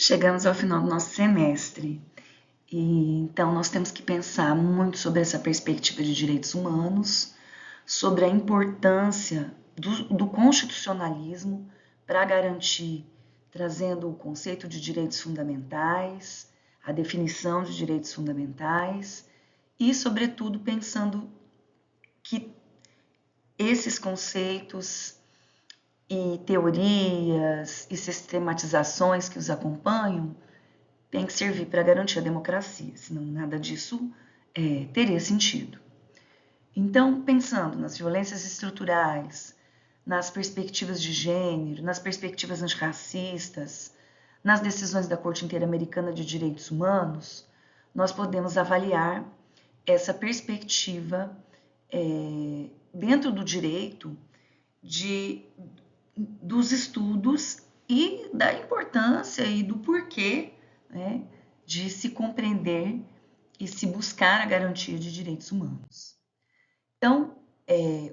Chegamos ao final do nosso semestre e então nós temos que pensar muito sobre essa perspectiva de direitos humanos, sobre a importância do constitucionalismo para garantir, trazendo o conceito de direitos fundamentais, a definição de direitos fundamentais e, sobretudo, pensando que esses conceitos e teorias e sistematizações que os acompanham têm que servir para garantir a democracia, senão nada disso teria sentido. Então, pensando nas violências estruturais, nas perspectivas de gênero, nas perspectivas antirracistas, nas decisões da Corte Interamericana de Direitos Humanos, nós podemos avaliar essa perspectiva dentro do direito dos estudos e da importância e do porquê, né, de se compreender e se buscar a garantia de direitos humanos. Então,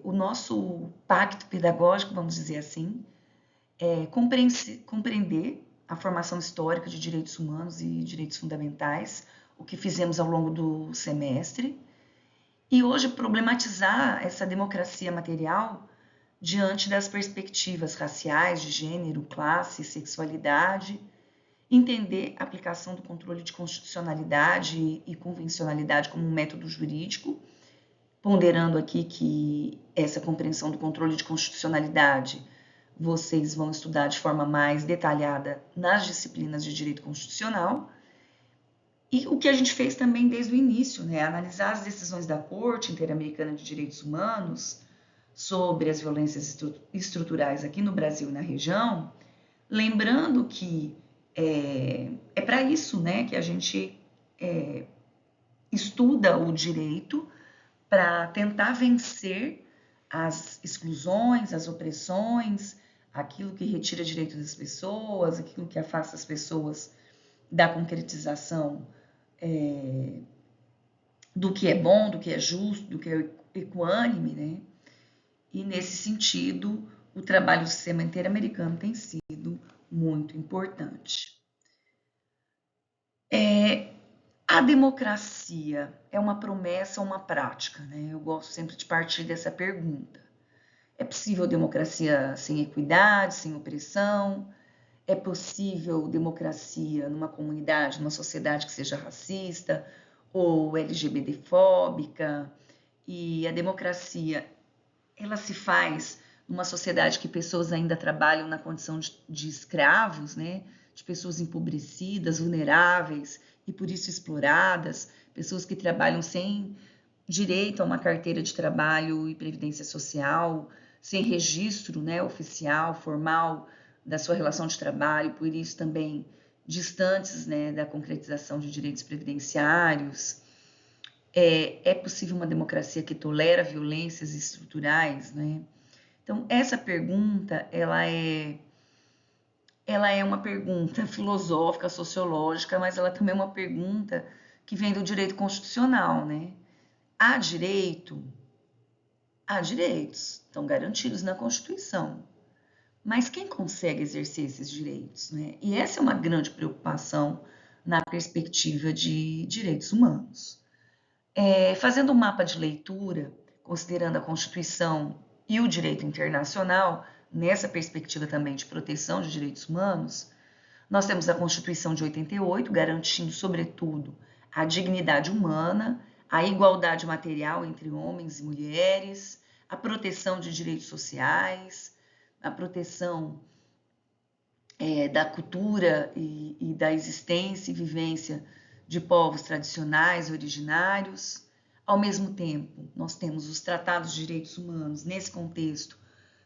o nosso pacto pedagógico, vamos dizer assim, é compreender a formação histórica de direitos humanos e direitos fundamentais, o que fizemos ao longo do semestre, e hoje problematizar essa democracia material diante das perspectivas raciais, de gênero, classe, sexualidade, entender a aplicação do controle de constitucionalidade e convencionalidade como um método jurídico, ponderando aqui que essa compreensão do controle de constitucionalidade vocês vão estudar de forma mais detalhada nas disciplinas de direito constitucional. E o que a gente fez também desde o início, né? Analisar as decisões da Corte Interamericana de Direitos Humanos sobre as violências estruturais aqui no Brasil e na região, lembrando que é para isso, né, que a gente estuda o direito para tentar vencer as exclusões, as opressões, aquilo que retira direito das pessoas, aquilo que afasta as pessoas da concretização do que é bom, do que é justo, do que é equânime, né? E nesse sentido, o trabalho do sistema interamericano tem sido muito importante. A democracia é uma promessa ou uma prática, né? Eu gosto sempre de partir dessa pergunta. É possível democracia sem equidade, sem opressão? É possível democracia numa comunidade, numa sociedade que seja racista ou LGBTfóbica? E a democracia, ela se faz numa sociedade que pessoas ainda trabalham na condição de escravos, né? De pessoas empobrecidas, vulneráveis e por isso exploradas, pessoas que trabalham sem direito a uma carteira de trabalho e previdência social, sem registro, né, oficial, formal da sua relação de trabalho, por isso também distantes, né, da concretização de direitos previdenciários. É possível uma democracia que tolera violências estruturais, né? Então, essa pergunta, ela é uma pergunta filosófica, sociológica, mas ela também é uma pergunta que vem do direito constitucional, né? Há direitos, estão garantidos na Constituição. Mas quem consegue exercer esses direitos, né? E essa é uma grande preocupação na perspectiva de direitos humanos. Fazendo um mapa de leitura, considerando a Constituição e o direito internacional, nessa perspectiva também de proteção de direitos humanos, nós temos a Constituição de 88, garantindo, sobretudo, a dignidade humana, a igualdade material entre homens e mulheres, a proteção de direitos sociais, a proteção da cultura e da existência e vivência de povos tradicionais, originários. Ao mesmo tempo, nós temos os tratados de direitos humanos nesse contexto,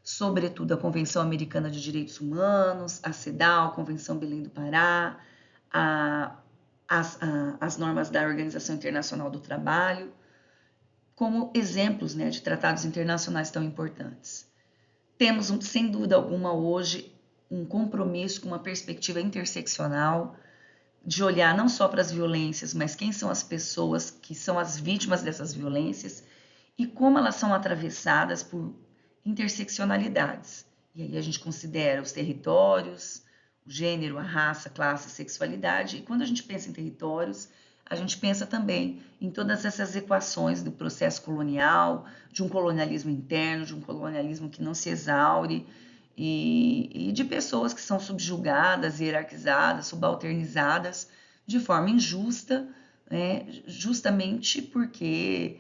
sobretudo a Convenção Americana de Direitos Humanos, a CEDAW, a Convenção Belém do Pará, as normas da Organização Internacional do Trabalho, como exemplos, né, de tratados internacionais tão importantes. Temos, sem dúvida alguma, hoje um compromisso com uma perspectiva interseccional, de olhar não só para as violências, mas quem são as pessoas que são as vítimas dessas violências e como elas são atravessadas por interseccionalidades. E aí a gente considera os territórios, o gênero, a raça, a classe, a sexualidade. E quando a gente pensa em territórios, a gente pensa também em todas essas equações do processo colonial, de um colonialismo interno, de um colonialismo que não se exaure, e de pessoas que são subjugadas, hierarquizadas, subalternizadas de forma injusta, né, justamente porque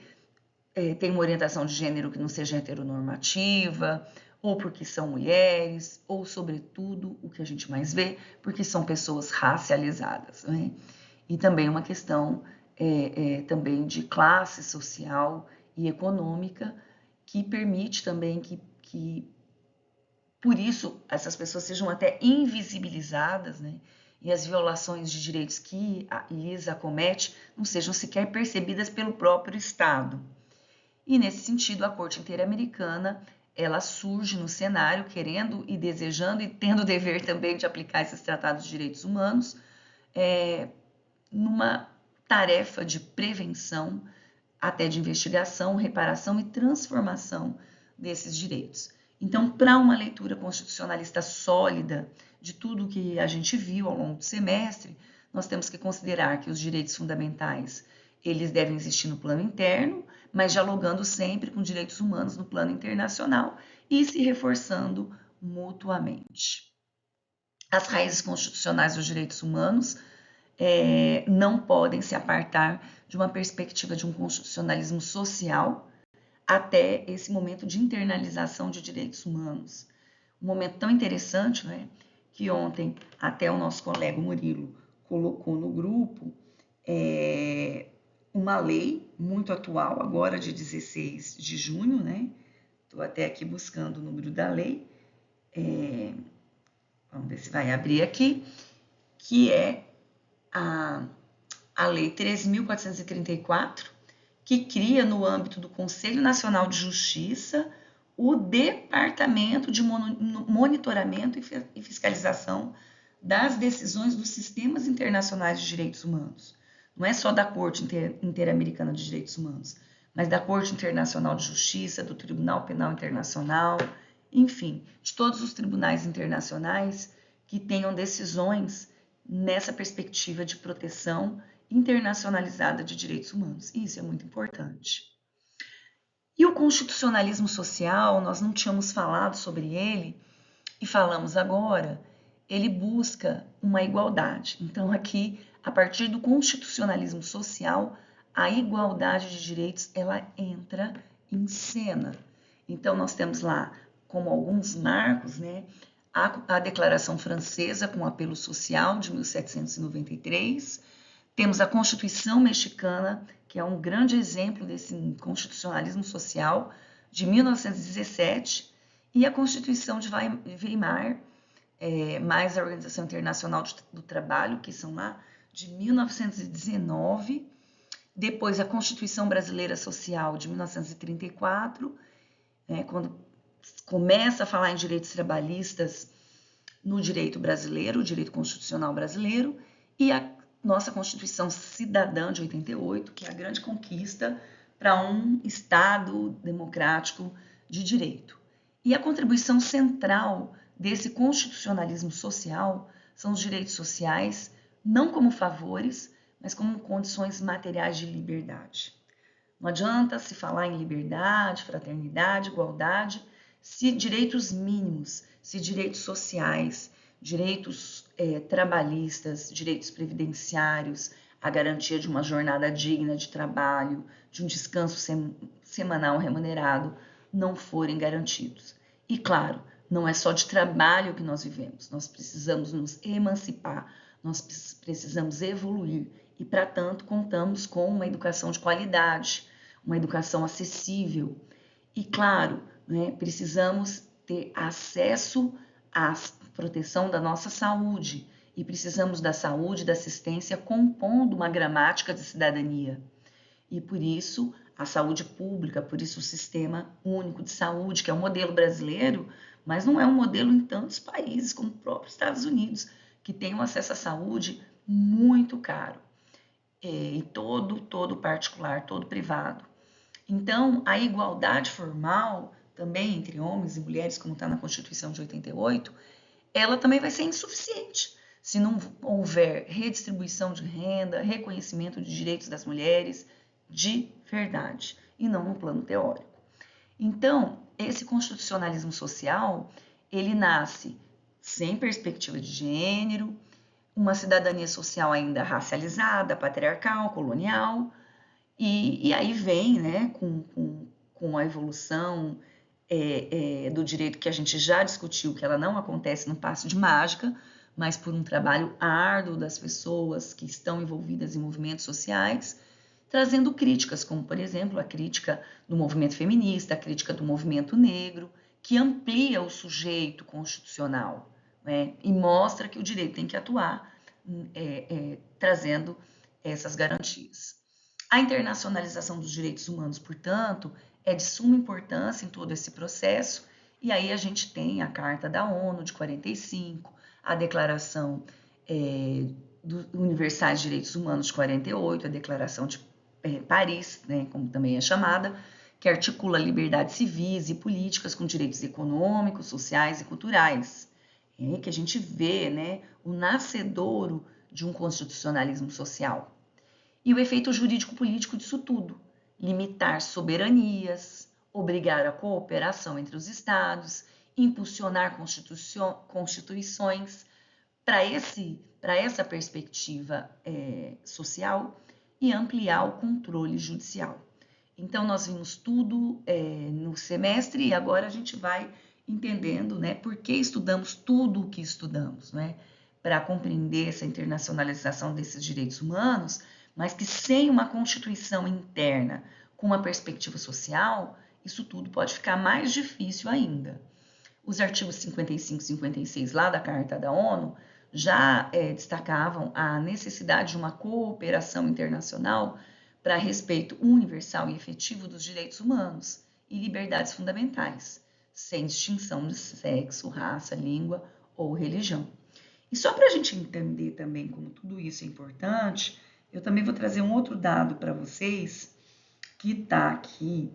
tem uma orientação de gênero que não seja heteronormativa, ou porque são mulheres, ou, sobretudo, o que a gente mais vê, porque são pessoas racializadas, né? E também uma questão também de classe social e econômica que permite também que por isso essas pessoas sejam até invisibilizadas, né? E as violações de direitos que lhes acomete não sejam sequer percebidas pelo próprio Estado. E nesse sentido, a Corte Interamericana, ela surge no cenário querendo e desejando e tendo o dever também de aplicar esses tratados de direitos humanos, numa tarefa de prevenção, até de investigação, reparação e transformação desses direitos. Então, para uma leitura constitucionalista sólida de tudo que a gente viu ao longo do semestre, nós temos que considerar que os direitos fundamentais, eles devem existir no plano interno, mas dialogando sempre com direitos humanos no plano internacional e se reforçando mutuamente. As raízes constitucionais dos direitos humanos não podem se apartar de uma perspectiva de um constitucionalismo social até esse momento de internalização de direitos humanos. Um momento tão interessante, né, que ontem até o nosso colega Murilo colocou no grupo uma lei muito atual, agora de 16 de junho, né? Estou até aqui buscando o número da lei. Vamos ver se vai abrir aqui, que é a Lei 13.434, que cria no âmbito do Conselho Nacional de Justiça o Departamento de Monitoramento e Fiscalização das decisões dos sistemas internacionais de direitos humanos. Não é só da Corte Interamericana de Direitos Humanos, mas da Corte Internacional de Justiça, do Tribunal Penal Internacional, enfim, de todos os tribunais internacionais que tenham decisões nessa perspectiva de proteção internacionalizada de direitos humanos. Isso é muito importante. E o constitucionalismo social, nós não tínhamos falado sobre ele e falamos agora, ele busca uma igualdade. Então, aqui, a partir do constitucionalismo social, a igualdade de direitos, ela entra em cena. Então, nós temos lá, como alguns marcos, né, a Declaração Francesa com apelo social de 1793, temos a Constituição Mexicana, que é um grande exemplo desse constitucionalismo social, de 1917, e a Constituição de Weimar, mais a Organização Internacional do Trabalho, que são lá de 1919, depois a Constituição Brasileira Social de 1934, quando começa a falar em direitos trabalhistas no direito brasileiro, o direito constitucional brasileiro, e a nossa Constituição Cidadã de 88, que é a grande conquista para um Estado democrático de direito. E a contribuição central desse constitucionalismo social são os direitos sociais, não como favores, mas como condições materiais de liberdade. Não adianta se falar em liberdade, fraternidade, igualdade, se direitos mínimos, se direitos sociais, direitos trabalhistas, direitos previdenciários, a garantia de uma jornada digna de trabalho, de um descanso semanal remunerado, não forem garantidos. E, claro, não é só de trabalho que nós vivemos, nós precisamos nos emancipar, nós precisamos evoluir e, para tanto, contamos com uma educação de qualidade, uma educação acessível. E, claro, né, precisamos ter acesso à proteção da nossa saúde e precisamos da saúde e da assistência compondo uma gramática de cidadania. E por isso a saúde pública, por isso o Sistema Único de Saúde, que é um modelo brasileiro, mas não é um modelo em tantos países como o próprio Estados Unidos, que tem um acesso à saúde muito caro, e todo particular, todo privado. Então, a igualdade formal, também entre homens e mulheres, como está na Constituição de 88, ela também vai ser insuficiente se não houver redistribuição de renda, reconhecimento de direitos das mulheres de verdade e não no plano teórico. Então, esse constitucionalismo social, ele nasce sem perspectiva de gênero, uma cidadania social ainda racializada, patriarcal, colonial, e aí vem, né, com a evolução do direito que a gente já discutiu, que ela não acontece num passo de mágica, mas por um trabalho árduo das pessoas que estão envolvidas em movimentos sociais, trazendo críticas, como, por exemplo, a crítica do movimento feminista, a crítica do movimento negro, que amplia o sujeito constitucional, né, e mostra que o direito tem que atuar trazendo essas garantias. A internacionalização dos direitos humanos, portanto, é de suma importância em todo esse processo, e aí a gente tem a Carta da ONU de 45, a Declaração Universais de Direitos Humanos de 48, a Declaração de Paris, né, como também é chamada, que articula liberdades civis e políticas com direitos econômicos, sociais e culturais, que a gente vê, né, o nascedouro de um constitucionalismo social. E o efeito jurídico-político disso tudo: limitar soberanias, obrigar a cooperação entre os estados, impulsionar constituições para essa perspectiva social e ampliar o controle judicial. Então, nós vimos tudo no semestre e agora a gente vai entendendo, né, por que estudamos tudo o que estudamos, né, para compreender essa internacionalização desses direitos humanos, mas que sem uma constituição interna com uma perspectiva social, isso tudo pode ficar mais difícil ainda. Os artigos 55 e 56 lá da Carta da ONU já destacavam a necessidade de uma cooperação internacional para respeito universal e efetivo dos direitos humanos e liberdades fundamentais, sem distinção de sexo, raça, língua ou religião. E só para a gente entender também como tudo isso é importante, eu também vou trazer um outro dado para vocês, que está aqui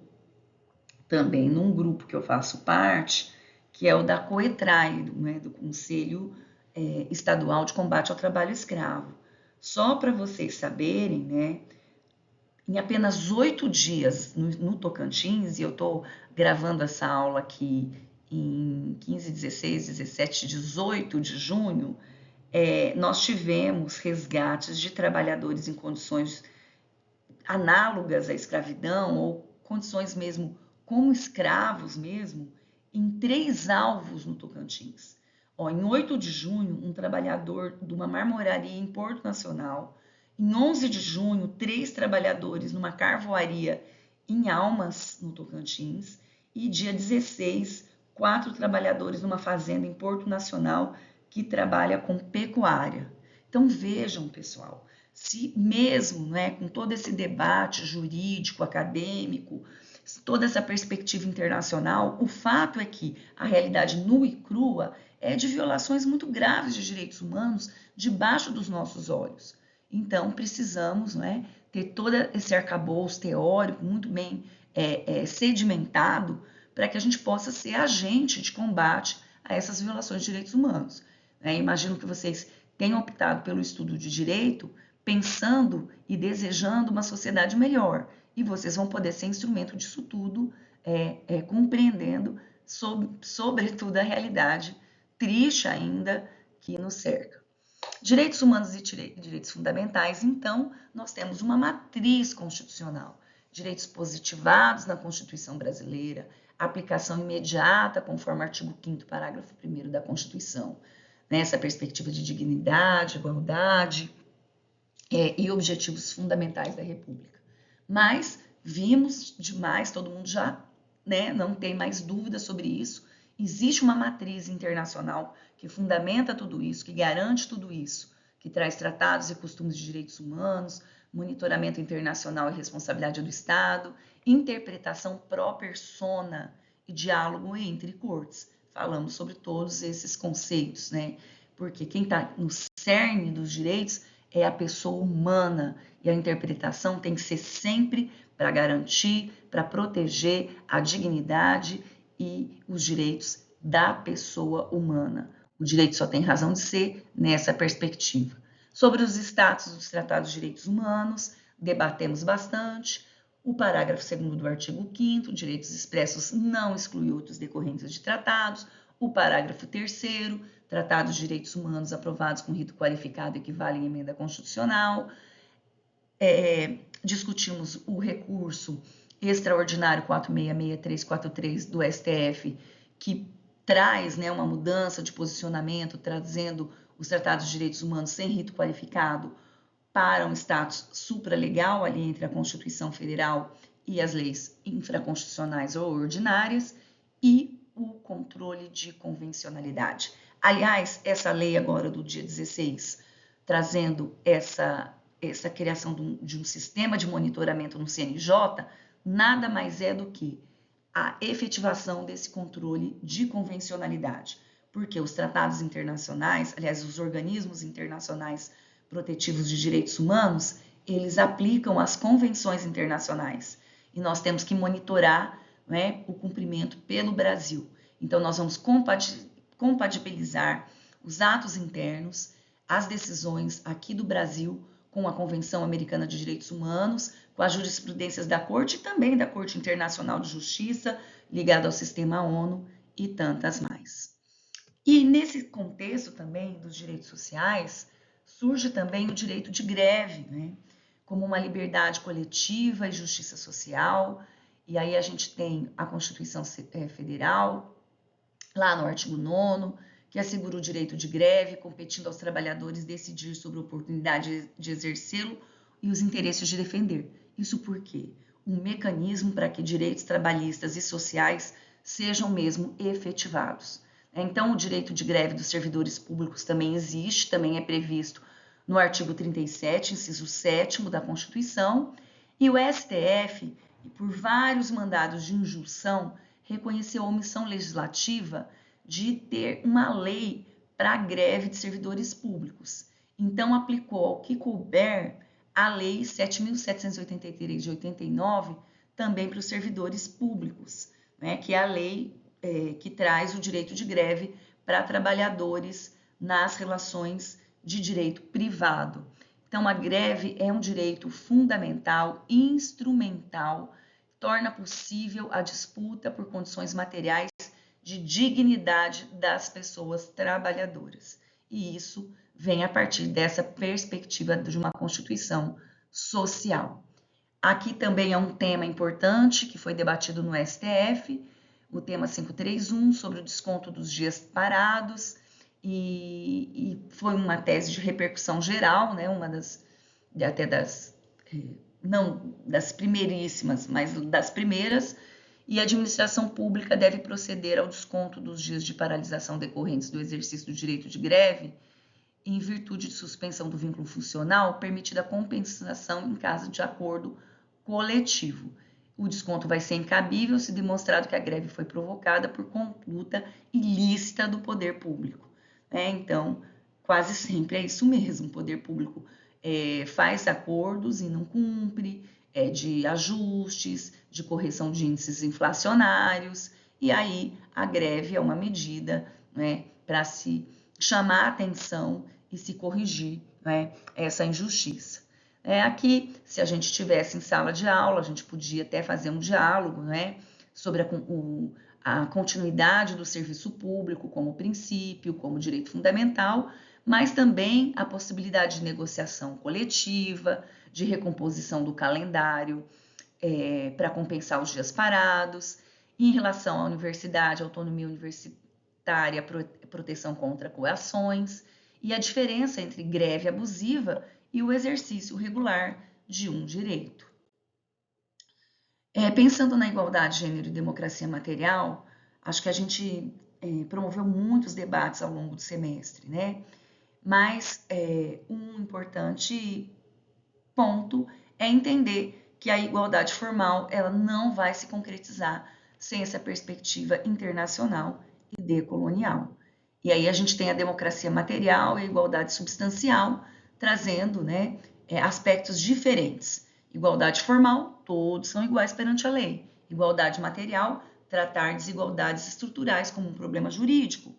também num grupo que eu faço parte, que é o da COETRAI, né, do Conselho Estadual de Combate ao Trabalho Escravo. Só para vocês saberem, né, em apenas 8 dias no Tocantins, e eu estou gravando essa aula aqui em 15, 16, 17, 18 de junho, nós tivemos resgates de trabalhadores em condições análogas à escravidão ou condições mesmo como escravos mesmo, em 3 alvos no Tocantins. Em 8 de junho, um trabalhador de uma marmoraria em Porto Nacional. Em 11 de junho, 3 trabalhadores numa carvoaria em Almas, no Tocantins. E dia 16, 4 trabalhadores numa fazenda em Porto Nacional que trabalha com pecuária. Então vejam, pessoal, se mesmo, né, com todo esse debate jurídico, acadêmico, toda essa perspectiva internacional, o fato é que a realidade nua e crua é de violações muito graves de direitos humanos debaixo dos nossos olhos. Então, precisamos, né, ter todo esse arcabouço teórico muito bem sedimentado para que a gente possa ser agente de combate a essas violações de direitos humanos. Imagino que vocês tenham optado pelo estudo de direito pensando e desejando uma sociedade melhor. E vocês vão poder ser instrumento disso tudo, compreendendo, sobretudo, a realidade triste ainda que nos cerca. Direitos humanos e direitos fundamentais, então, nós temos uma matriz constitucional. Direitos positivados na Constituição brasileira, aplicação imediata, conforme o artigo 5º, parágrafo 1º da Constituição. Nessa perspectiva de dignidade, igualdade e objetivos fundamentais da República. Mas vimos demais, todo mundo já, né, não tem mais dúvida sobre isso. Existe uma matriz internacional que fundamenta tudo isso, que garante tudo isso, que traz tratados e costumes de direitos humanos, monitoramento internacional e responsabilidade do Estado, interpretação pró persona e diálogo entre cortes. Falamos sobre todos esses conceitos, né? Porque quem está no cerne dos direitos é a pessoa humana e a interpretação tem que ser sempre para garantir, para proteger a dignidade e os direitos da pessoa humana. O direito só tem razão de ser nessa perspectiva. Sobre os status dos tratados de direitos humanos, debatemos bastante. O parágrafo 2º do artigo 5º, direitos expressos não exclui outros decorrentes de tratados. O parágrafo 3º, tratados de direitos humanos aprovados com rito qualificado equivalem à emenda constitucional. Discutimos o recurso extraordinário 466343 do STF, que traz, né, uma mudança de posicionamento, trazendo os tratados de direitos humanos sem rito qualificado para um status supralegal ali entre a Constituição Federal e as leis infraconstitucionais ou ordinárias, e o controle de convencionalidade. Aliás, essa lei agora do dia 16, trazendo essa criação de um sistema de monitoramento no CNJ, nada mais é do que a efetivação desse controle de convencionalidade, porque os tratados internacionais, aliás, os organismos internacionais protetivos de direitos humanos, eles aplicam as convenções internacionais e nós temos que monitorar, né, o cumprimento pelo Brasil. Então, nós vamos compatibilizar os atos internos, as decisões aqui do Brasil com a Convenção Americana de Direitos Humanos, com as jurisprudências da Corte e também da Corte Internacional de Justiça, ligada ao sistema ONU e tantas mais. E nesse contexto também dos direitos sociais, surge também o direito de greve, né, como uma liberdade coletiva e justiça social. E aí a gente tem a Constituição Federal, lá no artigo 9º, que assegura o direito de greve, competindo aos trabalhadores decidir sobre a oportunidade de exercê-lo e os interesses de defender. Isso porque um mecanismo para que direitos trabalhistas e sociais sejam mesmo efetivados. Então, o direito de greve dos servidores públicos também existe, também é previsto no artigo 37, inciso 7º da Constituição, e o STF, por vários mandados de injunção, reconheceu a omissão legislativa de ter uma lei para a greve de servidores públicos. Então, aplicou ao que couber a Lei 7.783 de 89, também para os servidores públicos, né, que é a lei que traz o direito de greve para trabalhadores nas relações de direito privado. Então, a greve é um direito fundamental, instrumental, torna possível a disputa por condições materiais de dignidade das pessoas trabalhadoras. E isso vem a partir dessa perspectiva de uma Constituição social. Aqui também é um tema importante que foi debatido no STF, o tema 531, sobre o desconto dos dias parados, e foi uma tese de repercussão geral, né, uma não das primeiríssimas, mas das primeiras, e a administração pública deve proceder ao desconto dos dias de paralisação decorrentes do exercício do direito de greve, em virtude de suspensão do vínculo funcional, permitida a compensação em caso de acordo coletivo. O desconto vai ser incabível se demonstrado que a greve foi provocada por conduta ilícita do poder público. Então, quase sempre é isso mesmo, o poder público faz acordos e não cumpre, de ajustes, de correção de índices inflacionários, e aí a greve é uma medida, né, para se chamar a atenção e se corrigir, né, essa injustiça. Aqui, se a gente estivesse em sala de aula, a gente podia até fazer um diálogo, né, sobre a continuidade do serviço público como princípio, como direito fundamental, mas também a possibilidade de negociação coletiva, de recomposição do calendário para compensar os dias parados, em relação à universidade, autonomia universitária, proteção contra coações, e a diferença entre greve abusiva e o exercício regular de um direito. Pensando na igualdade, gênero e democracia material, acho que a gente promoveu muitos debates ao longo do semestre, né? Mas um importante ponto é entender que a igualdade formal ela não vai se concretizar sem essa perspectiva internacional e decolonial. E aí a gente tem a democracia material e a igualdade substancial, trazendo, né, aspectos diferentes. Igualdade formal, todos são iguais perante a lei. Igualdade material, tratar desigualdades estruturais como um problema jurídico.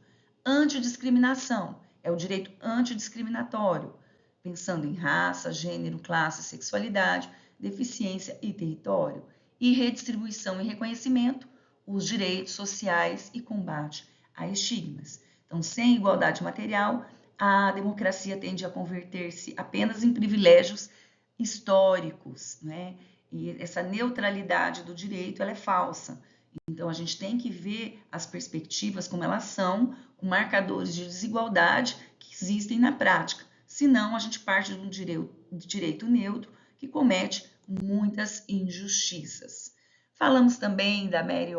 antidiscriminação, é o direito antidiscriminatório, pensando em raça, gênero, classe, sexualidade, deficiência e território. E redistribuição e reconhecimento, os direitos sociais e combate a estigmas. Então, sem igualdade material, a democracia tende a converter-se apenas em privilégios históricos, né? E essa neutralidade do direito, ela é falsa. Então, a gente tem que ver as perspectivas como elas são, com marcadores de desigualdade que existem na prática. Senão, a gente parte de um direito neutro que comete muitas injustiças. Falamos também da Mary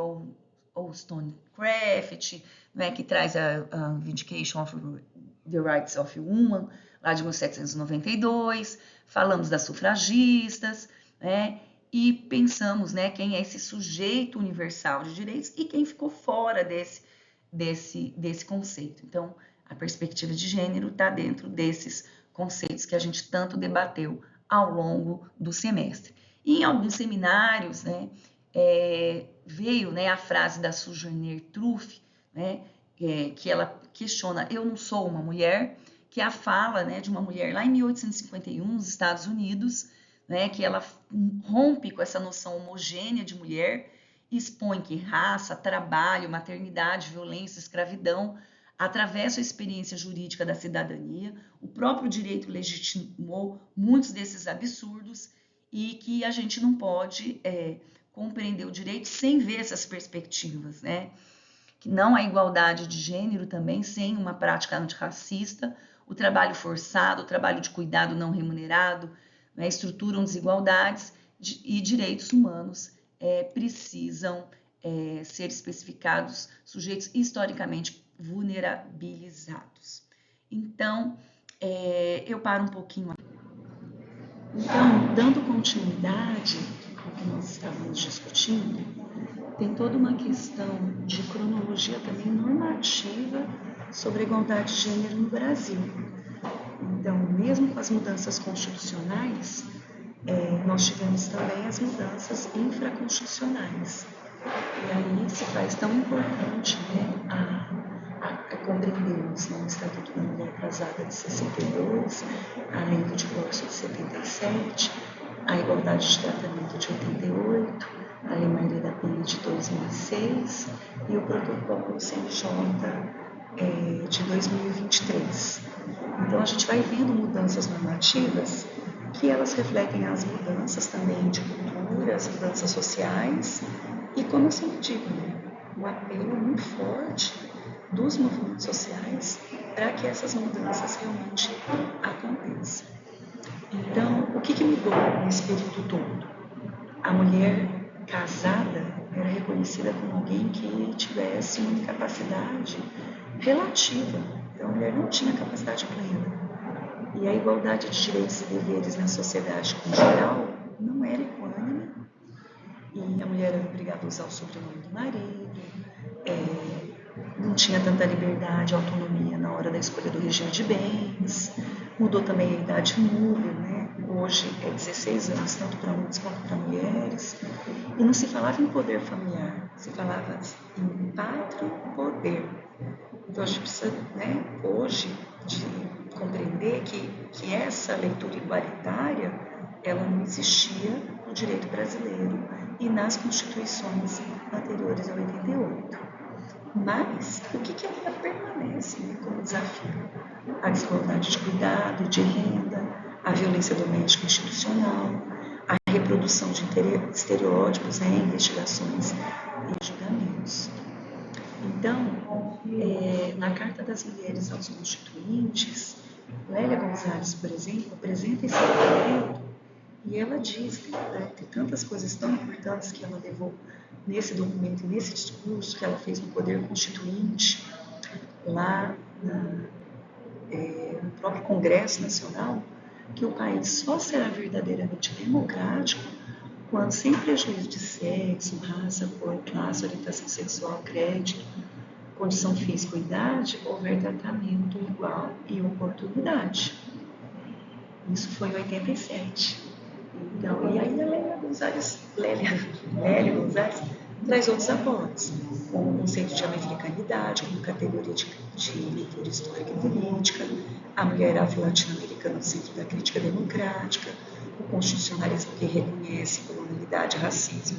Wollstonecraft, né, que traz a Vindication of the Rights of Women, lá de 1792. Falamos das sufragistas, né, e pensamos, né, quem é esse sujeito universal de direitos e quem ficou fora desse conceito. Então, a perspectiva de gênero está dentro desses conceitos que a gente tanto debateu ao longo do semestre. E em alguns seminários, né, veio, né, a frase da Sojourner Truth, né, que ela questiona: eu não sou uma mulher, que é a fala, né, de uma mulher lá em 1851, nos Estados Unidos, né, que ela rompe com essa noção homogênea de mulher e expõe que raça, trabalho, maternidade, violência, escravidão atravessa a experiência jurídica da cidadania, o próprio direito legitimou muitos desses absurdos e que a gente não pode compreender o direito sem ver essas perspectivas, né? Que não há igualdade de gênero também sem uma prática antirracista, o trabalho forçado, o trabalho de cuidado não remunerado, né, estruturam desigualdades e direitos humanos precisam ser especificados, sujeitos historicamente vulnerabilizados. Então, eu paro um pouquinho. Então, dando continuidade ao que nós estávamos discutindo, tem toda uma questão de cronologia também normativa sobre a igualdade de gênero no Brasil. Então, mesmo com as mudanças constitucionais, nós tivemos também as mudanças infraconstitucionais. E aí se faz tão importante, né, a compreendermos, né, o Estatuto da Mulher Casada de 62, a Lei do Divórcio de 77, a Igualdade de Tratamento de 88, a Lei Maria da Penha de 2006 e o Protocolo CNJ de 2023. Então, a gente vai vendo mudanças normativas que elas refletem as mudanças também de cultura, as mudanças sociais e, como eu sempre digo, né, um apelo muito forte dos movimentos sociais para que essas mudanças realmente aconteçam. Então, o que mudou nesse período todo? A mulher casada era reconhecida como alguém que tivesse uma incapacidade relativa. Então, a mulher não tinha capacidade plena. E a igualdade de direitos e deveres na sociedade em geral não era equânime. E a mulher era obrigada a usar o sobrenome do marido, não tinha tanta liberdade, autonomia na hora da escolha do regime de bens. Mudou também a idade móvel, né? Hoje é 16 anos, tanto para homens quanto para mulheres. E não se falava em poder familiar, se falava em pátrio poder. Então a gente precisa, né, hoje, de compreender que essa leitura igualitária, ela não existia no direito brasileiro e nas constituições anteriores a 88. Mas o que ainda permanece, né, como desafio? A desigualdade de cuidado, de renda, a violência doméstica institucional, a reprodução de estereótipos, né, investigações e julgamentos. Então, na Carta das Mulheres aos Constituintes, Lélia Gonzalez, por exemplo, apresenta esse documento e ela diz que, né, tem tantas coisas tão importantes que ela levou nesse documento, nesse discurso que ela fez no Poder Constituinte, lá no próprio Congresso Nacional, que o país só será verdadeiramente democrático quando, sem prejuízo de sexo, raça, cor, classe, orientação sexual, crédito, condição física ou idade, houver tratamento igual e oportunidade. Isso foi em 87. Então, e aí a Lélia Gonzalez traz outros aportes, como o conceito de americanidade, como categoria de leitura histórica e política, a mulher afro-latino-americana no centro da crítica democrática, o constitucionalismo que reconhece colonialidade, racismo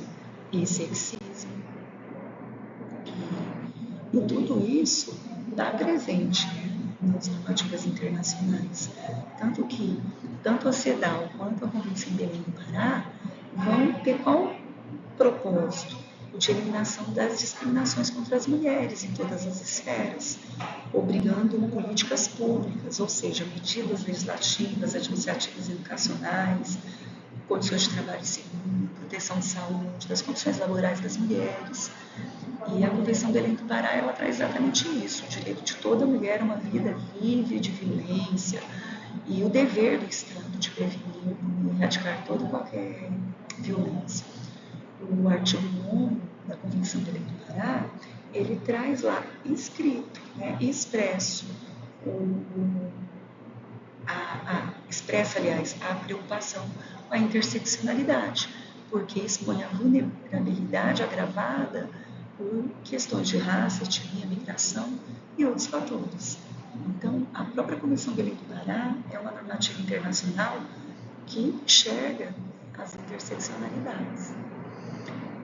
e sexismo. E tudo isso está presente nas normativas internacionais. Tanto que, tanto a CEDAW quanto a Convenção de Belém do Pará vão ter qual propósito? O de eliminação das discriminações contra as mulheres em todas as esferas, obrigando políticas públicas, ou seja, medidas legislativas, administrativas e educacionais, condições de trabalho seguro, proteção de saúde, das condições laborais das mulheres. E a Convenção de Belém do Pará, ela traz exatamente isso, o direito de toda mulher a uma vida livre de violência e o dever do Estado de prevenir e erradicar toda e qualquer violência. O artigo 9 da Convenção de Belém do Pará, ele traz lá escrito, expresso, expressa, aliás, a preocupação com a interseccionalidade, porque expõe a vulnerabilidade agravada por questões de raça, etnia, migração e outros fatores. Então, a própria Convenção de Belém do Pará é uma normativa internacional que enxerga as interseccionalidades.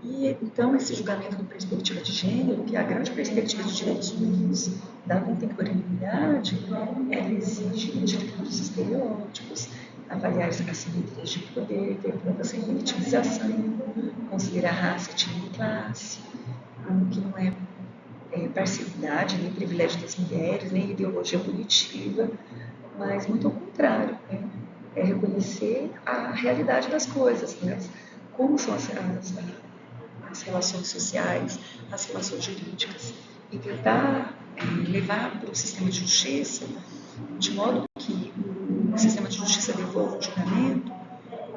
E, então, esse julgamento com perspectiva de gênero, que é a grande perspectiva de direitos humanos da contemporaneidade, ela exige identificar os estereótipos, avaliar as assimetrias de poder, ter provas sem vitimização, considerar raça, etnia e classe, o que não é parcialidade, nem privilégio das mulheres, nem ideologia punitiva, mas muito ao contrário, é reconhecer a realidade das coisas, como são as relações sociais, as relações jurídicas, e tentar levar para o sistema de justiça de modo que o sistema de justiça devolva o julgamento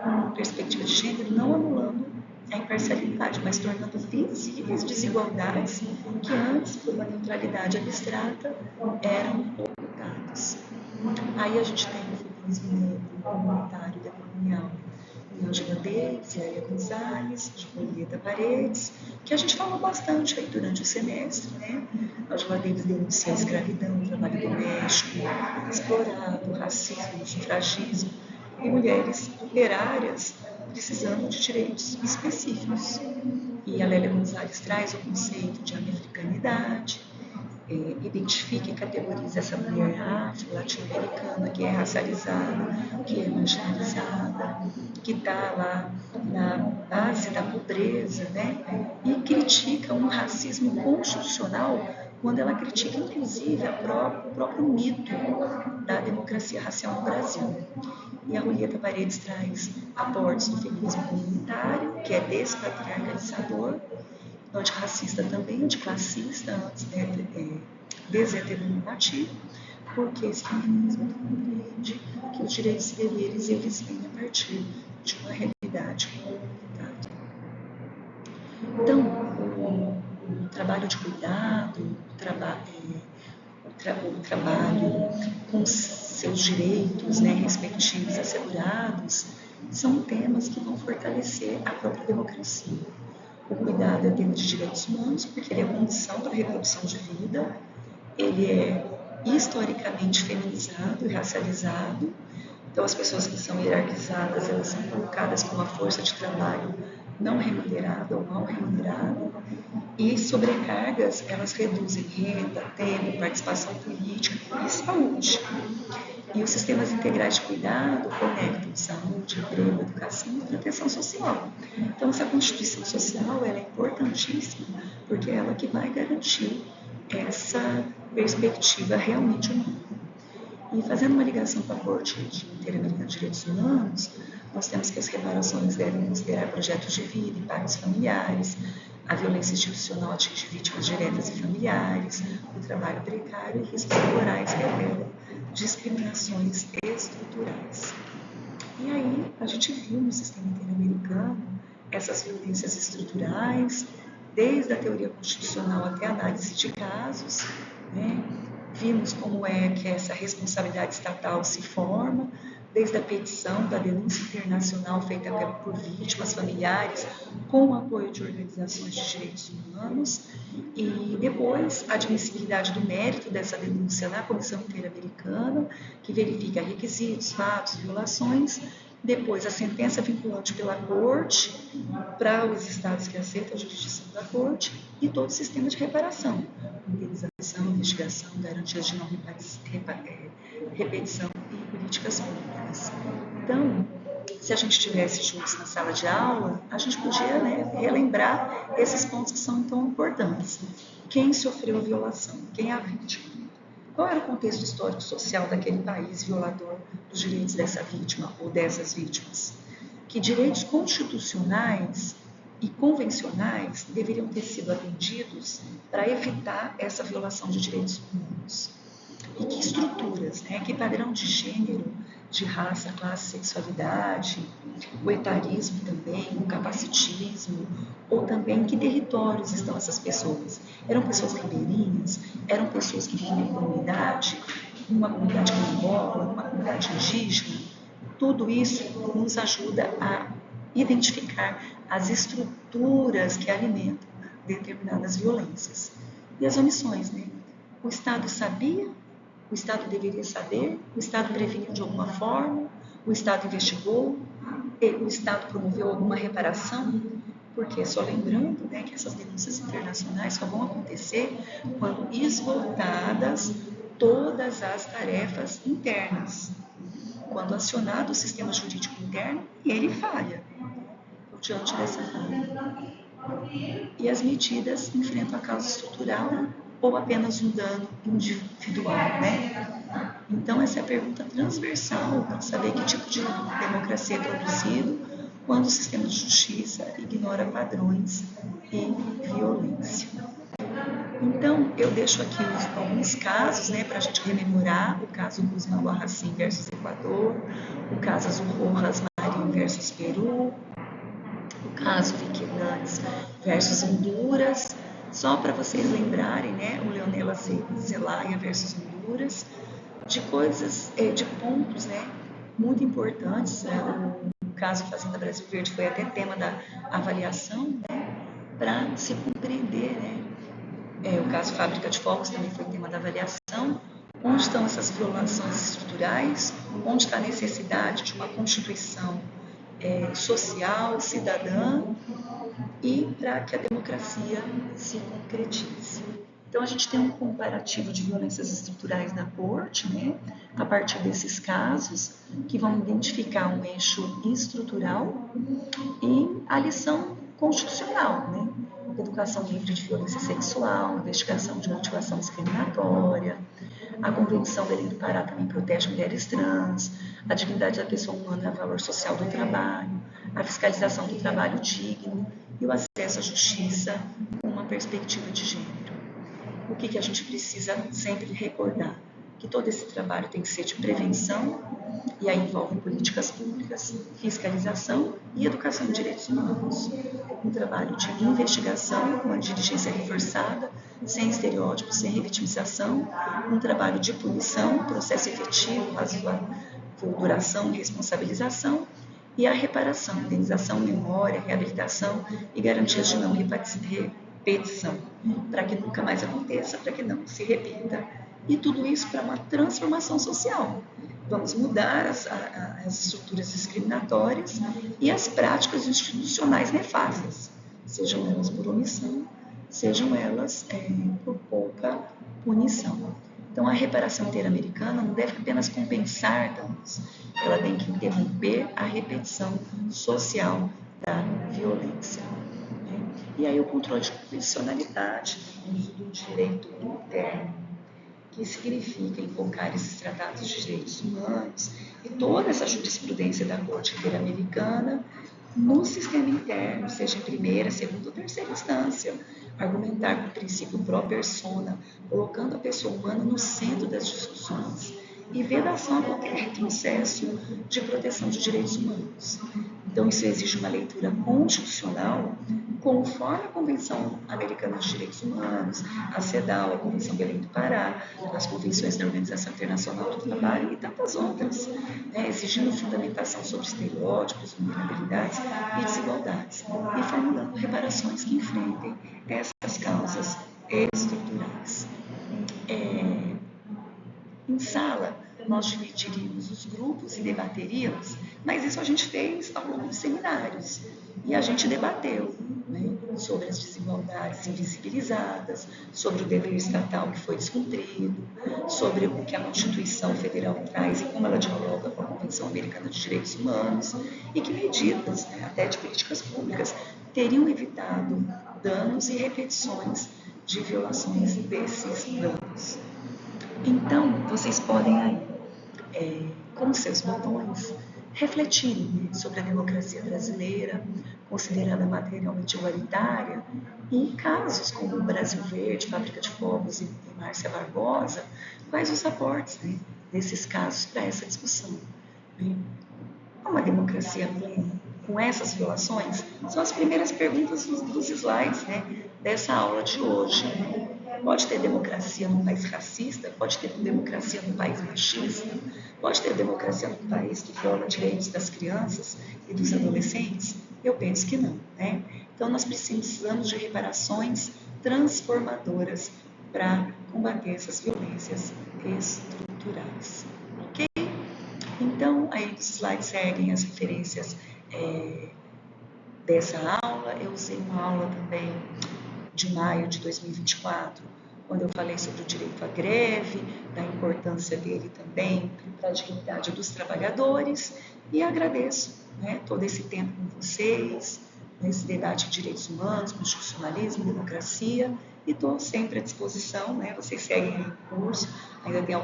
com perspectiva de gênero, não anulando a imparcialidade, mas tornando visíveis desigualdades que antes, por uma neutralidade abstrata, eram ocultadas. Aí a gente tem o feminismo negro, comunitário, decolonial, Angela Davis, Lélia Gonzalez, Julieta Paredes, que a gente falou bastante aí durante o semestre, Angela Davis denuncia a escravidão, o trabalho doméstico, explorado, o racismo, o sufragismo, e mulheres operárias precisando de direitos específicos. E a Lélia Gonzalez traz o conceito de americanidade, identifica e categoriza essa mulher afro, latino-americana, que é racializada, que é marginalizada, que está lá na base da pobreza, e critica um racismo constitucional quando ela critica, inclusive, o próprio mito da democracia racial no Brasil. E a Julieta Paredes traz aportes do feminismo comunitário, que é despatriarcalizador, antirracista também, anticlassista, desheteronormativo, porque esse feminismo compreende que os direitos e deveres eles vêm a partir de uma realidade comunitária. Então, o trabalho de cuidado, o trabalho com seus direitos respectivos assegurados, são temas que vão fortalecer a própria democracia. O cuidado é tema de direitos humanos, porque ele é condição para a reprodução de vida, ele é historicamente feminizado e racializado, então as pessoas que são hierarquizadas, elas são colocadas como uma força de trabalho não remunerada ou mal remunerada, e sobrecargas, elas reduzem renda, tempo, participação política e saúde. E os sistemas integrais de cuidado conectam saúde, emprego, educação e proteção social. Então, essa constituição social ela é importantíssima, porque é ela que vai garantir essa perspectiva realmente humana. E fazendo uma ligação com a Corte Interamericana de Direitos Humanos, nós temos que as reparações devem considerar projetos de vida, impactos familiares, a violência institucional atinge vítimas diretas e familiares, o trabalho precário e riscos laborais revelam discriminações estruturais. E aí a gente viu no sistema interamericano essas violências estruturais, desde a teoria constitucional até a análise de casos, Vimos como é que essa responsabilidade estatal se forma, desde a petição da denúncia internacional feita por vítimas, familiares, com o apoio de organizações de direitos humanos, e depois a admissibilidade do mérito dessa denúncia na Comissão Interamericana, que verifica requisitos, fatos, violações, depois a sentença vinculante pela Corte para os estados que aceitam a jurisdição da Corte e todo o sistema de reparação, indenização, investigação, garantias de não repetição e políticas públicas. Então, se a gente tivesse juntos na sala de aula, a gente podia, né, relembrar esses pontos que são tão importantes. Quem sofreu a violação? Quem é a vítima? Qual era o contexto histórico social daquele país violador dos direitos dessa vítima ou dessas vítimas? Que direitos constitucionais e convencionais deveriam ter sido atendidos para evitar essa violação de direitos humanos? E que estruturas, né? Que padrão de gênero, de raça, classe, sexualidade, o etarismo também, o capacitismo, ou também em que territórios estão essas pessoas? Eram pessoas ribeirinhas? Eram pessoas que viviam em comunidade? Uma comunidade quilombola, uma comunidade indígena? Tudo isso nos ajuda a identificar as estruturas que alimentam determinadas violências. E as omissões, né? O Estado sabia? O Estado deveria saber? O Estado preveniu de alguma forma? O Estado investigou? O Estado promoveu alguma reparação? Porque, só lembrando, né, que essas denúncias internacionais só vão acontecer quando esgotadas todas as tarefas internas. Quando acionado o sistema jurídico interno, ele falha diante dessa falha. E as medidas enfrentam a causa estrutural ou apenas um dano individual, né? Então, essa é a pergunta transversal para saber que tipo de democracia é produzido quando o sistema de justiça ignora padrões e violência. Então, eu deixo aqui alguns casos, né, para a gente rememorar: o caso Guzmán Guarracín versus Equador, o caso Rojas Marín versus Peru, o caso Vicky Hernández versus Honduras, só para vocês lembrarem, né, o Leonela Zelaya versus Honduras, de coisas, de pontos, né, muito importantes. O caso Fazenda Brasil Verde foi até tema da avaliação, né, para se compreender, né. O caso Fábrica de Fogos também foi tema da avaliação. Onde estão essas violações estruturais? Onde está a necessidade de uma constituição social, cidadã, e para que a democracia se concretize. Então, a gente tem um comparativo de violências estruturais na Corte, né, a partir desses casos, que vão identificar um eixo estrutural e a lição constitucional, né, educação livre de violência sexual, investigação de motivação discriminatória. A Convenção Belém do Pará também protege mulheres trans, a dignidade da pessoa humana é o valor social do trabalho, a fiscalização do trabalho digno e o acesso à justiça com uma perspectiva de gênero. O que a gente precisa sempre recordar? Que todo esse trabalho tem que ser de prevenção, e aí envolve políticas públicas, fiscalização e educação de direitos humanos. Um trabalho de investigação, com a diligência reforçada, sem estereótipos, sem revitimização. Um trabalho de punição, processo efetivo, duração e responsabilização. E a reparação, indenização, memória, reabilitação e garantias de não repetição, para que nunca mais aconteça, para que não se repita. E tudo isso para uma transformação social. Vamos mudar as estruturas discriminatórias e as práticas institucionais nefastas, sejam elas por omissão, sejam elas por pouca punição. Então, a reparação interamericana não deve apenas compensar danos, ela tem que interromper a repetição social da violência. E aí o controle de condicionalidade, o uso do direito interno, que significa invocar esses tratados de direitos humanos e toda essa jurisprudência da Corte Interamericana no sistema interno, seja em primeira, segunda ou terceira instância, argumentar com o princípio pró persona, colocando a pessoa humana no centro das discussões e vedação a qualquer retrocesso de proteção de direitos humanos. Então, isso exige uma leitura constitucional conforme a Convenção Americana de Direitos Humanos, a CEDAW, a Convenção Belém do Pará, as convenções da Organização Internacional do Trabalho e tantas outras, né, exigindo fundamentação sobre estereótipos, vulnerabilidades e desigualdades, e formulando reparações que enfrentem essas causas estruturais. Em sala, nós dividiríamos os grupos e debateríamos, mas isso a gente fez ao longo de seminários. E a gente debateu, né, sobre as desigualdades invisibilizadas, sobre o dever estatal que foi descumprido, sobre o que a Constituição Federal traz e como ela dialoga com a Convenção Americana de Direitos Humanos, e que medidas, né, até de políticas públicas, teriam evitado danos e repetições de violações desses danos. Então, vocês podem aí, com seus botões, refletirem sobre a democracia brasileira, considerada materialmente igualitária, e em casos como o Brasil Verde, Fábrica de Fogos e Márcia Barbosa, quais os aportes, né, desses casos para essa discussão. Né? Uma democracia com essas violações? São as primeiras perguntas dos slides, né, dessa aula de hoje. Pode ter democracia num país racista? Pode ter democracia num país machista? Pode ter democracia num país que viola direitos das crianças e dos adolescentes? Eu penso que não, né? Então, nós precisamos de reparações transformadoras para combater essas violências estruturais. Ok? Então, aí os slides seguem as referências dessa aula. Eu usei uma aula também de maio de 2024, quando eu falei sobre o direito à greve, da importância dele também para a dignidade dos trabalhadores, e agradeço, né, todo esse tempo com vocês, nesse debate de direitos humanos, constitucionalismo, democracia, e estou sempre à disposição, né, vocês seguem o curso, ainda tem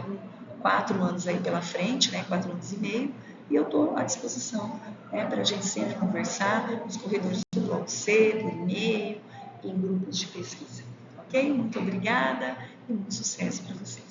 4 anos aí pela frente, né, 4 anos e meio, e eu estou à disposição, né, para a gente sempre conversar nos corredores do Bloco C, por e-mail, em grupos de pesquisa. Ok? Muito obrigada e muito sucesso para vocês.